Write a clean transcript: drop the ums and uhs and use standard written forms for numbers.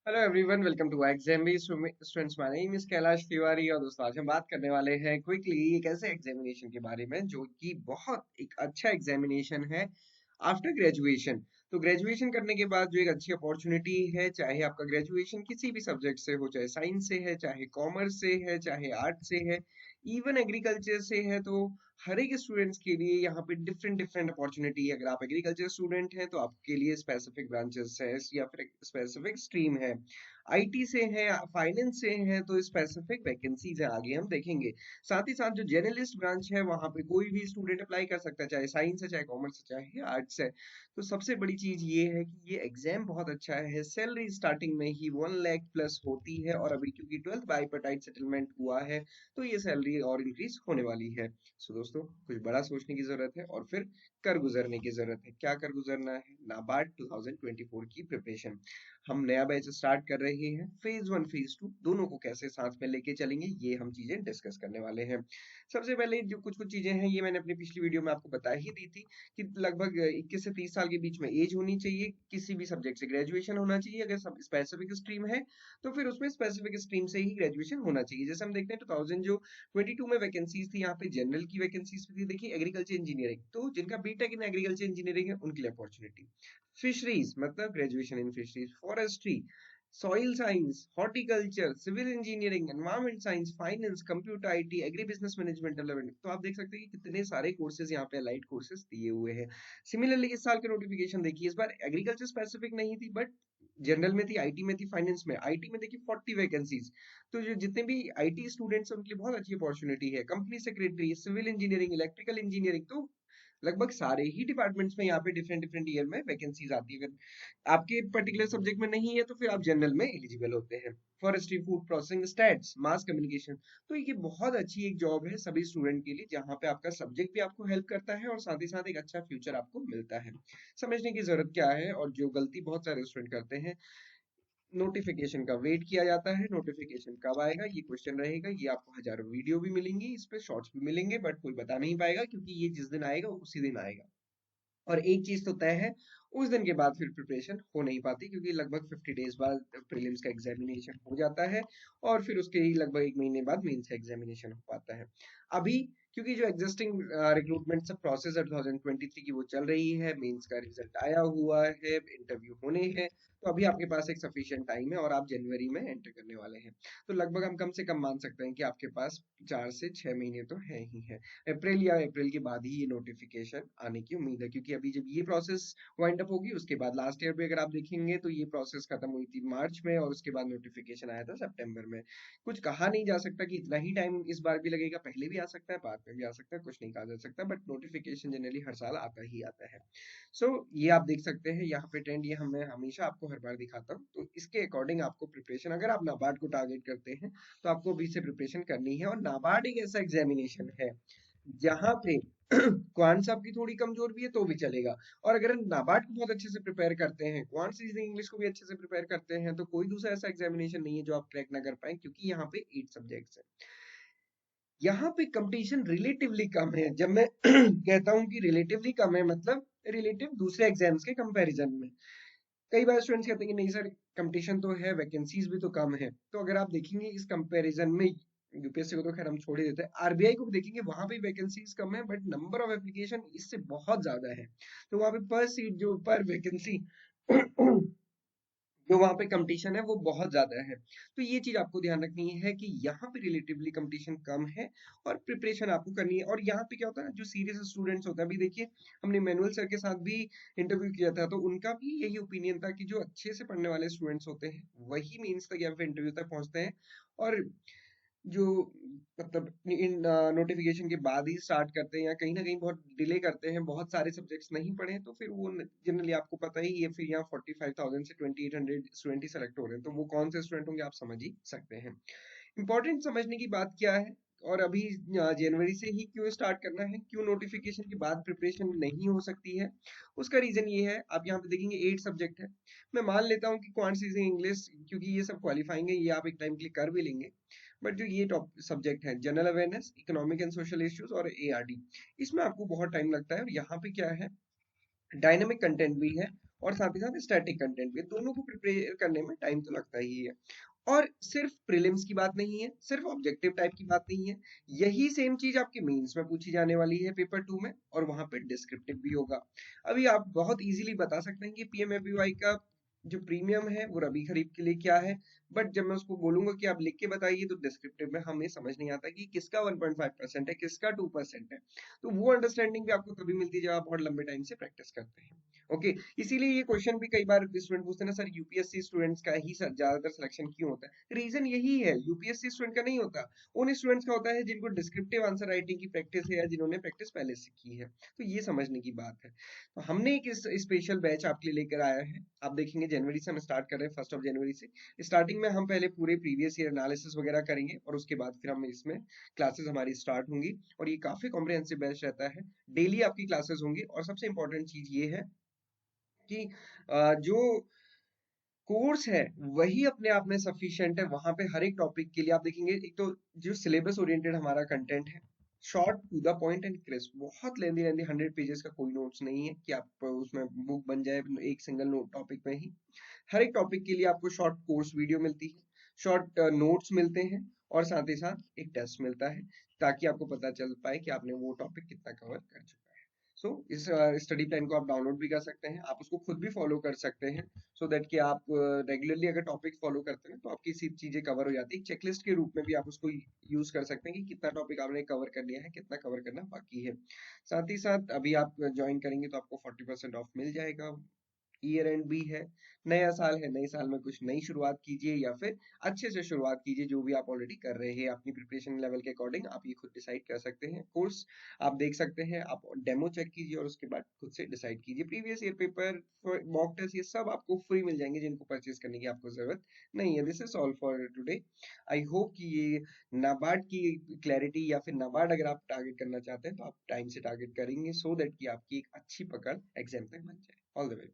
Hello everyone, welcome to exam students. My name is Kailash Tiwari और दोस्तों आज हम बात करने वाले हैं क्विकली एक ऐसे एग्जामिनेशन के बारे में जो कि बहुत एक अच्छा एग्जामिनेशन है आफ्टर ग्रेजुएशन। तो ग्रेजुएशन करने के बाद जो एक अच्छी अपॉर्चुनिटी है, चाहे आपका ग्रेजुएशन किसी भी सब्जेक्ट से हो, चाहे साइंस से है, चाहे कॉमर्स से है, चाहे आर्ट से है, इवन एग्रीकल्चर से है, तो हर एक स्टूडेंट्स के लिए यहाँ पे डिफरेंट डिफरेंट अपॉर्चुनिटी है। अगर आप एग्रीकल्चर स्टूडेंट हैं तो आपके लिए स्पेसिफिक ब्रांचेस है या फिर स्पेसिफिक स्ट्रीम है। आईटी से है, फाइनेंस से है, तो स्पेसिफिक वैकेंसीज है, आगे हम देखेंगे। साथ ही साथ जो जर्नलिस्ट ब्रांच है वहां पे कोई भी स्टूडेंट अप्लाई कर सकता है, चाहे साइंस है, चाहे कॉमर्स है, चाहे आर्ट्स है। तो सबसे बड़ी चीज ये है कि ये एग्जाम बहुत अच्छा है। सैलरी स्टार्टिंग में ही 1 लाख प्लस होती है और अभी क्योंकि 12th बाइपर्टाइट सेटलमेंट हुआ है तो ये सैलरी और इंक्रीज होने वाली है। सो दोस्तों, कुछ बड़ा सोचने की जरूरत है और फिर कर गुजरने की जरूरत है। क्या कर गुजरना है? नाबार्ड 2024 की प्रिपरेशन। हम नया बैच स्टार्ट कर रहे हैं, फेज 1 फेज 2 दोनों को कैसे साथ में लेके चलेंगे ये हम चीजें डिस्कस करने वाले हैं। सबसे पहले जो कुछ कुछ चीजें हैं ये मैंने अपनी पिछली वीडियो में आपको बता ही दी थी कि लगभग 21 से 30 साल के बीच में एज होनी चाहिए, किसी भी सब्जेक्ट से ग्रेजुएशन होना चाहिए। अगर सब स्पेसिफिक स्ट्रीम है तो फिर उसमें स्पेसिफिक स्ट्रीम से ही ग्रेजुएशन होना चाहिए। जैसे हम देखते हैं 2022 में वैकेंसीज थी, यहाँ पे जनरल की वैकेंसीज भी थी। देखिए, एग्रीकल्चर इंजीनियरिंग, तो जिनका बीटेक इन एग्रीकल्चर इंजीनियरिंग है उनके लिए अपॉर्चुनिटी। फिशरीज मतलब graduation in fisheries, forestry, soil science, horticulture, civil engineering, environment science, finance, computer IT, agri business management development. तो आप देख सकते हैं कि कितने सारे कोर्सेज यहाँ पे लाइट कोर्सेज दिए हुए हैं। सिमिलरली इस साल की नोटिफिकेशन देखिए, इस बार एग्रीकल्चर स्पेसिफिक नहीं थी बट जनरल में थी, आईटी में थी, फाइनेंस में। आईटी में देखिए 40 वैकेंसीज। तो जो जितने भी आईटी स्टूडेंट्स हैं उनके लिए बहुत अच्छी अपॉर्चुनिटी है। Company secretary, civil engineering, electrical engineering, तो लगभग सारे ही डिपार्टमेंट्स में यहाँ पे डिफरेंट डिफरेंट ईयर में वैकेंसीज आती है। अगर आपके पर्टिकुलर सब्जेक्ट में नहीं है तो फिर आप जनरल में एलिजिबल होते हैं। Forestry, food processing, stats, mass communication, तो ये बहुत अच्छी एक जॉब है सभी स्टूडेंट के लिए, जहाँ पे आपका सब्जेक्ट भी आपको हेल्प करता है और साथ ही साथ एक अच्छा फ्यूचर आपको मिलता है। समझने की जरूरत क्या है, और जो गलती बहुत सारे स्टूडेंट करते हैं, नोटिफिकेशन का वेट किया जाता है, नोटिफिकेशन कब आएगा ये क्वेश्चन रहेगा। ये आपको हजारों वीडियो भी मिलेंगी, इस पे शॉर्ट्स भी मिलेंगे, बट कोई बता नहीं पाएगा क्योंकि ये जिस दिन आएगा उसी दिन आएगा। और एक चीज तो तय है, उस दिन के बाद फिर प्रिपरेशन हो नहीं पाती क्योंकि लगभग 50 डेज बाद प्रीलिम्स का एग्जामिनेशन हो जाता है और फिर उसके ही लगभग 1 महीने बाद मेंस का एग्जामिनेशन हो पाता है। अभी क्योंकि जो एग्जिस्टिंग रिक्रूटमेंट सब प्रोसेस है 2023 की वो चल रही है, मेंस का रिजल्ट आया हुआ है, इंटरव्यू होने हैं, तो अभी आपके पास एक सफिशिएंट टाइम है और आप जनवरी में एंटर करने वाले हैं। तो लगभग हम कम से कम मान सकते हैं कि आपके पास 4 से 6 महीने तो है ही है। अप्रैल या अप्रैल के बाद ही ये नोटिफिकेशन आने की उम्मीद है, क्योंकि अभी जब ये प्रोसेस वाइंड अप होगी उसके बाद लास्ट ईयर भी अगर आप देखेंगे तो ये प्रोसेस खत्म हुई थी मार्च में और उसके बाद नोटिफिकेशन आया था सितंबर में। कुछ कहा नहीं जा सकता कि इतना ही टाइम इस बार भी लगेगा, पहले भी आ सकता है, बाद में भी आ सकता है, कुछ नहीं कहा जा सकता, बट नोटिफिकेशन जनरली हर साल आता ही आता है। सो ये आप देख सकते हैं यहाँ पे ट्रेंड, ये हमें हमेशा आपको हर बार दिखाता हूँ, तो इसके अकॉर्डिंग आपको प्रिपरेशन, अगर आप नाबार्ड को टारगेट करते हैं तो आपको अभी से प्रिपरेशन करनी है। और नाबार्ड एक ऐसा एग्जामिनेशन है जहाँ पे क्वांट्स आपकी थोड़ी कमजोर भी है तो भी चलेगा। और अगर नाबार्ड को बहुत अच्छे से प्रिपेयर करते हैं, क्वांट्स रीजनिंग इंग्लिश को भी अच्छे से प्रिपेयर करते हैं, तो कोई दूसरा ऐसा एग्जामिनेशन नहीं है जो आप क्रैक ना कर पाए, क्योंकि यहाँ पे 8 सब्जेक्ट्स हैं। यहाँ पे कंपटीशन रिलेटिवली कम है। जब मैं कहता हूँ कि रिलेटिवली कम है, मतलब रिलेटिव दूसरे एग्जाम्स के कंपैरिजन में। कई बार स्टूडेंट्स कहते हैं कि नहीं सर, कंपटीशन तो है, वैकेंसीज भी तो कम है। तो अगर आप देखेंगे इस कंपैरिजन में, यूपीएससी को तो खैर हम छोड़ ही देते हैं, आरबीआई को भी देखेंगे, वहां पे वैकेंसीज कम है बट नंबर ऑफ एप्लीकेशन इससे बहुत ज्यादा है। तो वहां पे पर सीट जो पर वैकेंसी जो वहां पे कंपटीशन है वो बहुत ज्यादा है। तो ये चीज आपको ध्यान रखनी है कि यहाँ पे रिलेटिवली कंपटीशन कम है और प्रिपरेशन आपको करनी है। और यहाँ पे क्या होता है, जो सीरियस स्टूडेंट्स होते हैं, अभी देखिए हमने मैनुअल सर के साथ भी इंटरव्यू किया था, तो उनका भी यही ओपिनियन था कि जो अच्छे से पढ़ने वाले स्टूडेंट्स होते हैं वही मेंस तक या फिर इंटरव्यू तक पहुंचते हैं। और जो मतलब इन नोटिफिकेशन के बाद ही स्टार्ट करते हैं या कहीं ना कहीं बहुत डिले करते हैं, बहुत सारे सब्जेक्ट्स नहीं पढ़े, तो फिर वो जनरली आपको पता ही है, फिर यहाँ 45,000 से 2800 स्टूडेंट ही सेलेक्ट हो रहे हैं, तो वो कौन से स्टूडेंट होंगे आप समझ ही सकते हैं। इंपॉर्टेंट समझने की बात क्या है, और अभी जनवरी से ही क्यों स्टार्ट करना है, क्यों नोटिफिकेशन के बाद प्रिपरेशन नहीं हो सकती है, उसका रीजन ये है। आप यहाँ पे देखेंगे 8 सब्जेक्ट है। मैं मान लेता हूँ कि क्वांटिटीज इंग्लिश, क्योंकि ये सब क्वालिफाइंग है, ये आप एक टाइम के लिए कर भी लेंगे, बट जो ये टॉप सब्जेक्ट है, general awareness, economic and social issues और एआरडी, इसमें आपको बहुत टाइम लगता है। और यहाँ पे क्या है, डायनेमिक कंटेंट भी है और साथ ही साथ स्टैटिक कंटेंट भी, दोनों को प्रिपेयर करने में टाइम तो लगता ही है। और सिर्फ प्रीलिम्स की बात नहीं है, सिर्फ ऑब्जेक्टिव टाइप की बात नहीं है, यही सेम चीज आपके मेंस में पूछी जाने वाली है पेपर 2 में, और वहां पे डिस्क्रिप्टिव भी होगा। अभी आप बहुत इजीली बता सकते हैं कि पीएमएबीवाई का जो प्रीमियम है वो रबी खरीफ के लिए क्या है, बट जब मैं उसको बोलूंगा कि आप लिख के बताइए तो डिस्क्रिप्टिव में हमें समझ नहीं आता कि किसका 1.5% है, किसका 2% है। तो वो अंडरस्टैंडिंग भी आपको तभी मिलती है जब आप बहुत लंबे टाइम से प्रैक्टिस करते हैं। ओके, इसीलिए ये क्वेश्चन भी कई बार स्टूडेंट पूछते हैं ना, सर यूपीएससी स्टूडेंट्स का ही ज्यादातर सिलेक्शन क्यों होता है? रीजन यही है, यूपीएससी स्टूडेंट का नहीं होता, उन स्टूडेंट्स का होता है जिनको डिस्क्रिप्टिव आंसर राइटिंग की प्रैक्टिस है या जिन्होंने प्रैक्टिस पहले से की है। तो ये समझने की बात है। तो हमने एक स्पेशल बैच आपके लिए लेकर आया है। आप देखेंगे जनवरी से हम स्टार्ट कर रहे हैं, 1 जनवरी से। स्टार्टिंग में हम पहले पूरे प्रीवियस ईयर एनालिसिस वगैरह करेंगे और उसके बाद फिर हम इसमें क्लासेस हमारी स्टार्ट होंगी, और ये काफी कॉम्प्रिहेंसिव बैच रहता है। डेली आपकी क्लासेस होंगी, और सबसे इंपॉर्टेंट चीज ये है कि जो कोर्स है वही अपने आप में सफिशिएंट है। वहां पे हर एक टॉपिक के लिए आप देखेंगे, एक तो जो सिलेबस ओरिएंटेड हमारा कंटेंट है, short to the point and crisp, बहुत लेंदी लेंदी 100 पेजेस का कोई नोट्स नहीं है कि आप उसमें बुक बन जाए एक सिंगल नोट टॉपिक में ही। हर एक टॉपिक के लिए आपको शॉर्ट कोर्स वीडियो मिलती है, शॉर्ट नोट्स मिलते हैं, और साथ ही साथ एक टेस्ट मिलता है, ताकि आपको पता चल पाए कि आपने वो टॉपिक कितना कवर कर चुका है। सो इस स्टडी प्लान को आप डाउनलोड भी कर सकते हैं, आप उसको खुद भी फॉलो कर सकते हैं, सो दैट कि आप रेगुलरली अगर टॉपिक फॉलो करते हैं तो आपकी सी चीजें कवर हो जाती है। चेकलिस्ट के रूप में भी आप उसको यूज कर सकते हैं कि कितना टॉपिक आपने कवर कर लिया है, कितना कवर करना बाकी है। साथ ही साथ अभी आप ज्वाइन करेंगे तो आपको 40% ऑफ मिल जाएगा। ईयर एंड भी है, नया साल है, नए साल में कुछ नई शुरुआत कीजिए, या फिर अच्छे से शुरुआत कीजिए। जो भी आप ऑलरेडी कर रहे हैं अपनी प्रिपरेशन लेवल के अकॉर्डिंग आप ये खुद डिसाइड कर सकते हैं। कोर्स आप देख सकते हैं, आप डेमो चेक कीजिए और उसके बाद खुद से डिसाइड कीजिए। Previous year paper, mock test, ये सब आपको फ्री मिल जाएंगे, जिनको परचेज करने की आपको जरूरत नहीं है। This is all for today. I hope कि ये नाबार्ड की क्लैरिटी, या फिर नाबार्ड अगर आप टारगेट करना चाहते हैं तो आप टाइम से टारगेट करेंगे, सो दैट कि आपकी एक अच्छी पकड़ एग्जाम तक बन जाए। All the way.